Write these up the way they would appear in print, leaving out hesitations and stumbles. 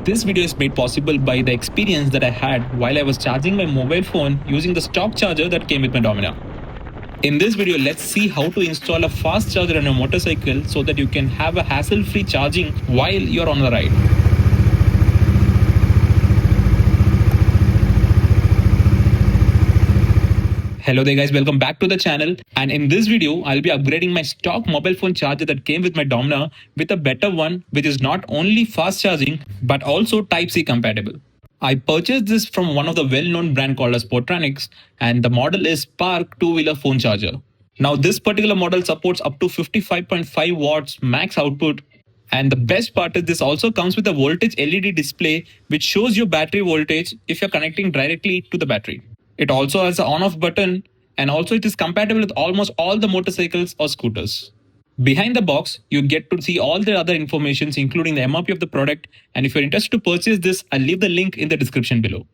This video is made possible by the experience that I had while I was charging my mobile phone using the stock charger that came with my dominar. In this video, let's see how to install a fast charger on a motorcycle so that you can have a hassle-free charging while you're on the ride. Hello there guys, welcome back to the channel, and in this video I'll be upgrading my stock mobile phone charger that came with my dominar with a better one which is not only fast charging but also Type-C compatible. I purchased this from one of the well-known brand called as Sportronics, and the model is Spark two-wheeler phone charger. Now this particular model supports up to 55.5 watts max output, and the best part is this also comes with a voltage LED display which shows your battery voltage if you're connecting directly to the battery. It also has an on-off button, and also it is compatible with almost all the motorcycles or scooters. Behind the box, you get to see all the other informations including the MRP of the product, and if you're interested to purchase this, I'll leave the link in the description below.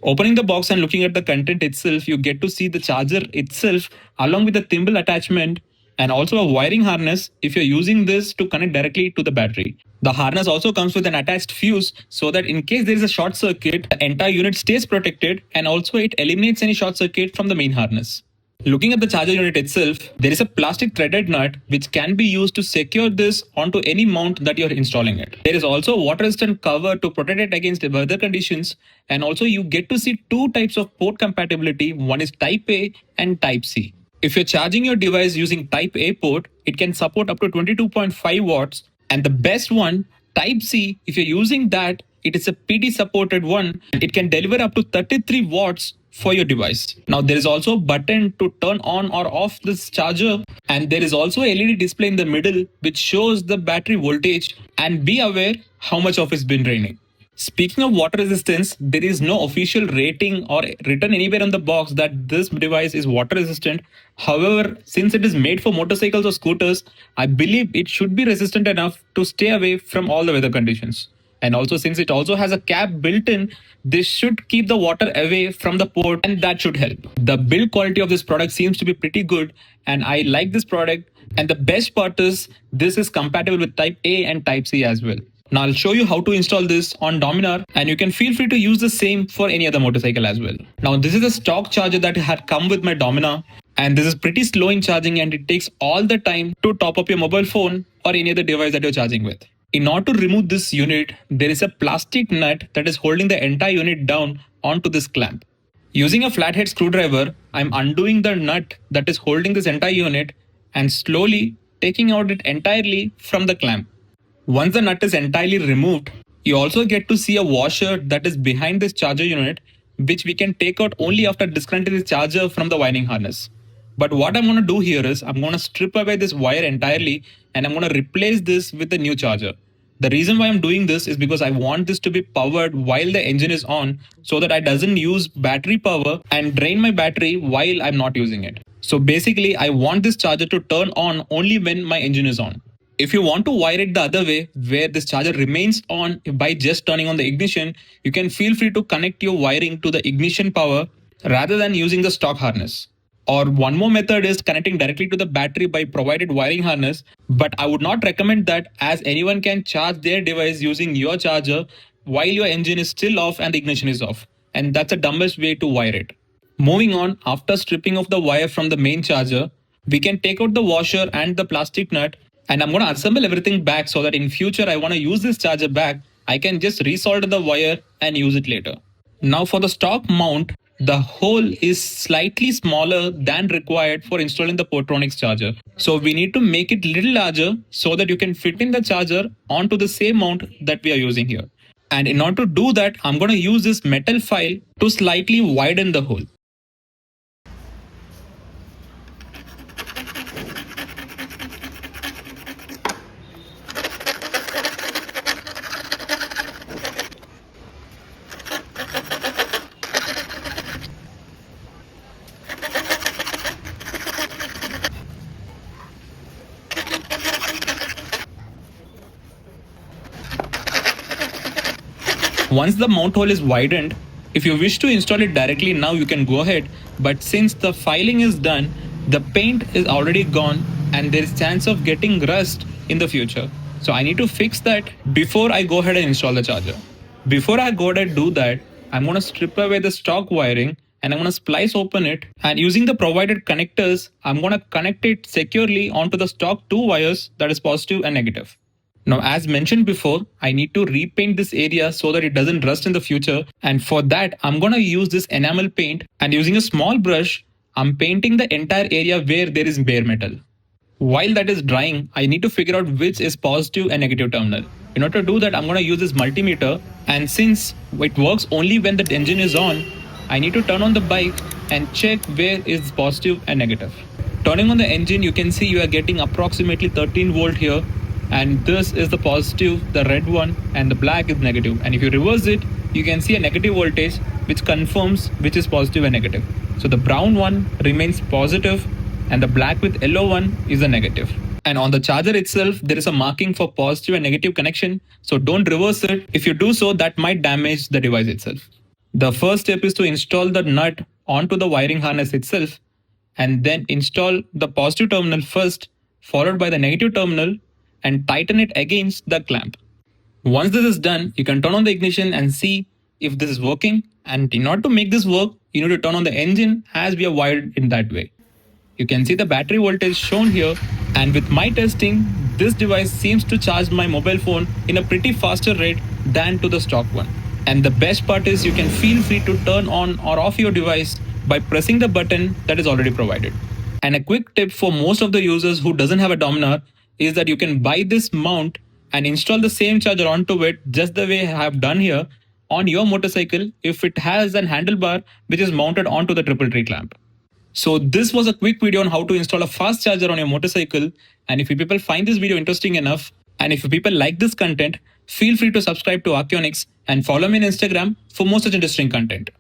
Opening the box and looking at the content itself, you get to see the charger itself along with the thimble attachment and also a wiring harness if you're using this to connect directly to the battery. The harness also comes with an attached fuse so that in case there is a short circuit, the entire unit stays protected, and also it eliminates any short circuit from the main harness. Looking at the charger unit itself, there is a plastic threaded nut which can be used to secure this onto any mount that you're installing it. There is also a water resistant cover to protect it against weather conditions, and also you get to see two types of port compatibility. One is Type A and Type C. If you're charging your device using Type A port, it can support up to 22.5 watts, and the best one, Type C, if you're using that, it is a PD supported one. It can deliver up to 33 watts for your device. Now there is also a button to turn on or off this charger, and there is also a LED display in the middle which shows the battery voltage, and be aware how much of it's been draining. Speaking of water resistance, there is no official rating or written anywhere on the box that this device is water resistant. However, since it is made for motorcycles or scooters, I believe it should be resistant enough to stay away from all the weather conditions. And also since it also has a cap built in, this should keep the water away from the port, and that should help. The build quality of this product seems to be pretty good, and I like this product. And the best part is this is compatible with Type A and Type C as well. Now I'll show you how to install this on dominar, and you can feel free to use the same for any other motorcycle as well. Now this is a stock charger that had come with my dominar, and this is pretty slow in charging, and it takes all the time to top up your mobile phone or any other device that you're charging with. In order to remove this unit, there is a plastic nut that is holding the entire unit down onto this clamp. Using a flathead screwdriver, I'm undoing the nut that is holding this entire unit and slowly taking out it entirely from the clamp. Once the nut is entirely removed, you also get to see a washer that is behind this charger unit, which we can take out only after disconnecting the charger from the wiring harness. But what I'm going to do here is I'm going to strip away this wire entirely, and I'm going to replace this with a new charger. The reason why I'm doing this is because I want this to be powered while the engine is on, so that I doesn't use battery power and drain my battery while I'm not using it. So basically I want this charger to turn on only when my engine is on. If you want to wire it the other way, where this charger remains on by just turning on the ignition, you can feel free to connect your wiring to the ignition power rather than using the stock harness. Or one more method is connecting directly to the battery by provided wiring harness, but I would not recommend that, as anyone can charge their device using your charger while your engine is still off and the ignition is off, and that's the dumbest way to wire it. Moving on, after stripping off the wire from the main charger, we can take out the washer and the plastic nut, and I'm going to assemble everything back so that in future I want to use this charger back, I can just resolder the wire and use it later. Now for the stock mount, the hole is slightly smaller than required for installing the Sportronics charger. So we need to make it little larger so that you can fit in the charger onto the same mount that we are using here. And in order to do that, I'm going to use this metal file to slightly widen the hole. Once the mount hole is widened, if you wish to install it directly now, you can go ahead, but since the filing is done, the paint is already gone and there is chance of getting rust in the future. So I need to fix that before I go ahead and install the charger. Before I go ahead and do that, I'm going to strip away the stock wiring and I'm going to splice open it, and using the provided connectors, I'm going to connect it securely onto the stock two wires, that is positive and negative. Now, as mentioned before, I need to repaint this area so that it doesn't rust in the future. And for that, I'm going to use this enamel paint, and using a small brush, I'm painting the entire area where there is bare metal. While that is drying, I need to figure out which is positive and negative terminal. In order to do that, I'm going to use this multimeter, and since it works only when the engine is on, I need to turn on the bike and check where is positive and negative. Turning on the engine, you can see you are getting approximately 13 volt here, and this is the positive, the red one, and the black is negative. And if you reverse it, you can see a negative voltage which confirms which is positive and negative. So the brown one remains positive and the black with yellow one is a negative. And on the charger itself, there is a marking for positive and negative connection. So don't reverse it. If you do so, that might damage the device itself. The first step is to install the nut onto the wiring harness itself, and then install the positive terminal first, followed by the negative terminal, and tighten it against the clamp. Once this is done, you can turn on the ignition and see if this is working. And in order to make this work, you need to turn on the engine as we are wired in that way. You can see the battery voltage shown here, and with my testing, this device seems to charge my mobile phone in a pretty faster rate than to the stock one. And the best part is you can feel free to turn on or off your device by pressing the button that is already provided. And a quick tip for most of the users who doesn't have a dominar is that you can buy this mount and install the same charger onto it just the way I have done here on your motorcycle if it has an handlebar which is mounted onto the triple tree clamp. So this was a quick video on how to install a fast charger on your motorcycle. And if you people find this video interesting enough, and if you people like this content, feel free to subscribe to Archeonics and follow me on Instagram for more such interesting content.